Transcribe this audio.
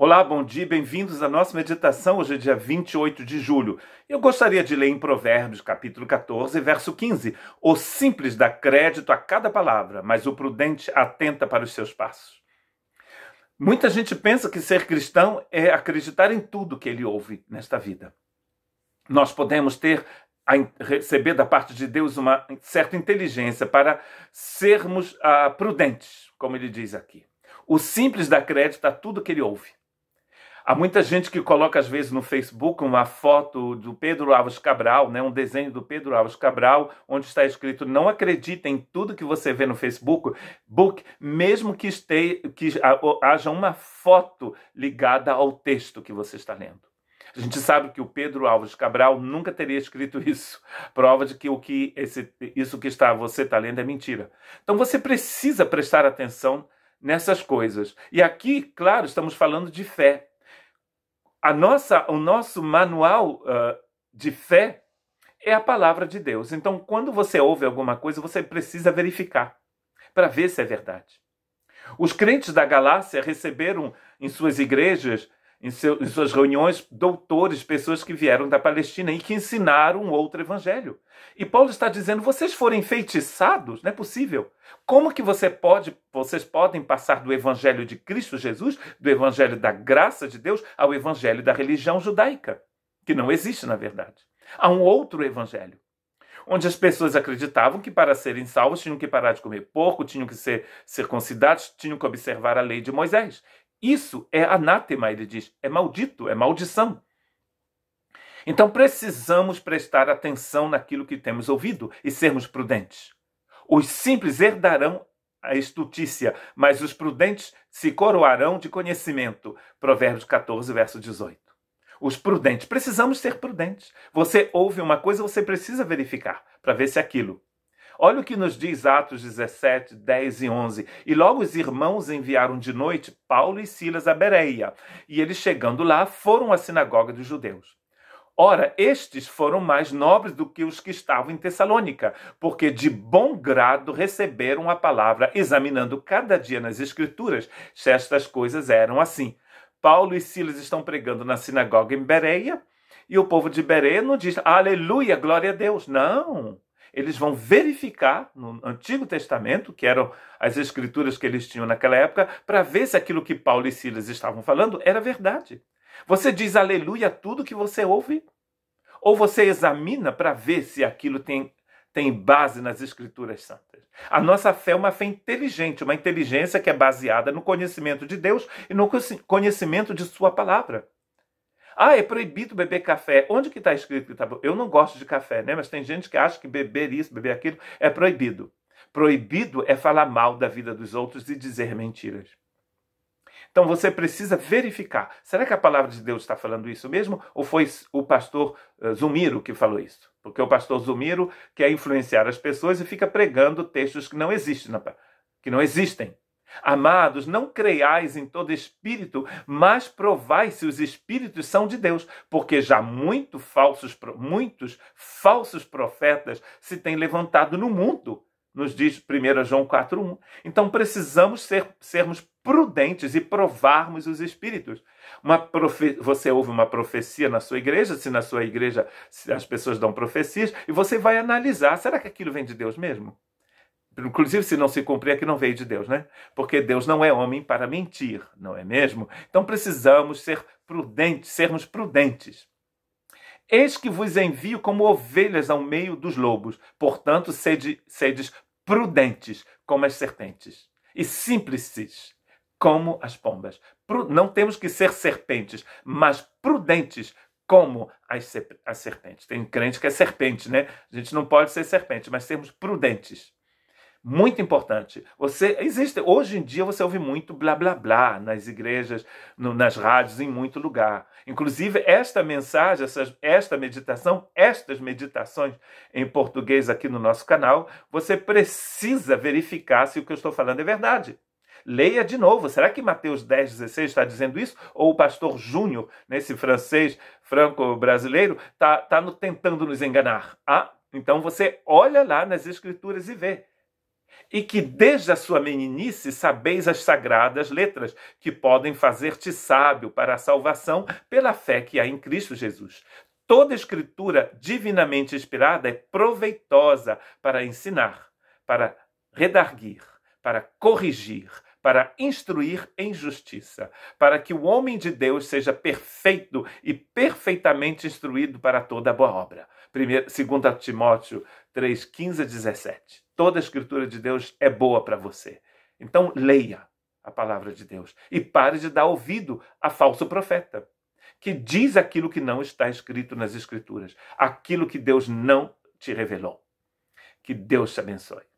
Olá, bom dia, bem-vindos à nossa meditação. Hoje é dia 28 de julho. Eu gostaria de ler em Provérbios, capítulo 14, verso 15. O simples dá crédito a cada palavra, mas o prudente atenta para os seus passos. Muita gente pensa que ser cristão é acreditar em tudo que ele ouve nesta vida. Nós podemos receber da parte de Deus uma certa inteligência para sermos prudentes, como ele diz aqui. O simples dá crédito a tudo que ele ouve. Há muita gente que coloca, às vezes, no Facebook uma foto do Pedro Álvares Cabral, um desenho do Pedro Álvares Cabral, onde está escrito: não acredita em tudo que você vê no Facebook, mesmo que haja uma foto ligada ao texto que você está lendo. A gente sabe que o Pedro Álvares Cabral nunca teria escrito isso. Prova de que isso que você está lendo é mentira. Então você precisa prestar atenção nessas coisas. E aqui, claro, estamos falando de fé. O nosso manual de fé é a palavra de Deus. Então, quando você ouve alguma coisa, você precisa verificar para ver se é verdade. Os crentes da Galácia receberam em suas igrejas, em suas reuniões, doutores, pessoas que vieram da Palestina e que ensinaram outro evangelho. E Paulo está dizendo: vocês foram enfeitiçados? Não é possível. Como que vocês podem passar do evangelho de Cristo Jesus, do evangelho da graça de Deus, ao evangelho da religião judaica? Que não existe, na verdade. Há um outro evangelho, onde as pessoas acreditavam que para serem salvos tinham que parar de comer porco, tinham que ser circuncidados, tinham que observar a lei de Moisés. Isso é anátema, ele diz, é maldito, é maldição. Então precisamos prestar atenção naquilo que temos ouvido e sermos prudentes. Os simples herdarão a estutícia, mas os prudentes se coroarão de conhecimento. Provérbios 14, verso 18. Os prudentes, precisamos ser prudentes. Você ouve uma coisa, você precisa verificar para ver se é aquilo. Olha o que nos diz Atos 17, 10 e 11. E logo os irmãos enviaram de noite Paulo e Silas a Bereia. E eles, chegando lá, foram à sinagoga dos judeus. Ora, estes foram mais nobres do que os que estavam em Tessalônica, porque de bom grado receberam a palavra, examinando cada dia nas Escrituras se estas coisas eram assim. Paulo e Silas estão pregando na sinagoga em Bereia, e o povo de Bereia não diz: aleluia, glória a Deus. Não. Eles vão verificar no Antigo Testamento, que eram as escrituras que eles tinham naquela época, para ver se aquilo que Paulo e Silas estavam falando era verdade. Você diz aleluia a tudo que você ouve? Ou você examina para ver se aquilo tem base nas escrituras santas? A nossa fé é uma fé inteligente, uma inteligência que é baseada no conhecimento de Deus e no conhecimento de sua palavra. É proibido beber café. Onde que está escrito que tá bom? Eu não gosto de café, né? Mas tem gente que acha que beber isso, beber aquilo é proibido. Proibido é falar mal da vida dos outros e dizer mentiras. Então você precisa verificar. Será que a palavra de Deus está falando isso mesmo? Ou foi o pastor Zumiro que falou isso? Porque o pastor Zumiro quer influenciar as pessoas e fica pregando textos que não existem. Amados, não creiais em todo espírito, mas provai se os espíritos são de Deus, porque já muitos falsos profetas se têm levantado no mundo, nos diz 1 João 4:1. Então precisamos sermos prudentes e provarmos os espíritos. Você ouve uma profecia na sua igreja, se na sua igreja as pessoas dão profecias, e você vai analisar: será que aquilo vem de Deus mesmo? Inclusive, se não se cumprir, é que não veio de Deus, né? Porque Deus não é homem para mentir, não é mesmo? Então precisamos sermos prudentes. Eis que vos envio como ovelhas ao meio dos lobos. Portanto, sedes prudentes como as serpentes e simples como as pombas. Não temos que ser serpentes, mas prudentes como as serpentes. Tem crente que é serpente, né? A gente não pode ser serpente, mas sermos prudentes. Muito importante. Hoje em dia você ouve muito blá blá blá nas igrejas, nas rádios, em muito lugar. Inclusive esta mensagem, estas meditações em português aqui no nosso canal, você precisa verificar se o que eu estou falando é verdade. Leia de novo. Será que Mateus 10,16 está dizendo isso? Ou o pastor Júnior, nesse francês franco-brasileiro, está tentando nos enganar? Então você olha lá nas escrituras e vê. e que desde a sua meninice sabeis as sagradas letras, que podem fazer-te sábio para a salvação pela fé que há em Cristo Jesus. Toda escritura divinamente inspirada é proveitosa para ensinar, para redarguir, para corrigir, para instruir em justiça, para que o homem de Deus seja perfeito e perfeitamente instruído para toda boa obra. 2 Timóteo 3, 15 a 17. Toda a escritura de Deus é boa para você. Então leia a palavra de Deus e pare de dar ouvido a falso profeta, que diz aquilo que não está escrito nas escrituras, aquilo que Deus não te revelou. Que Deus te abençoe.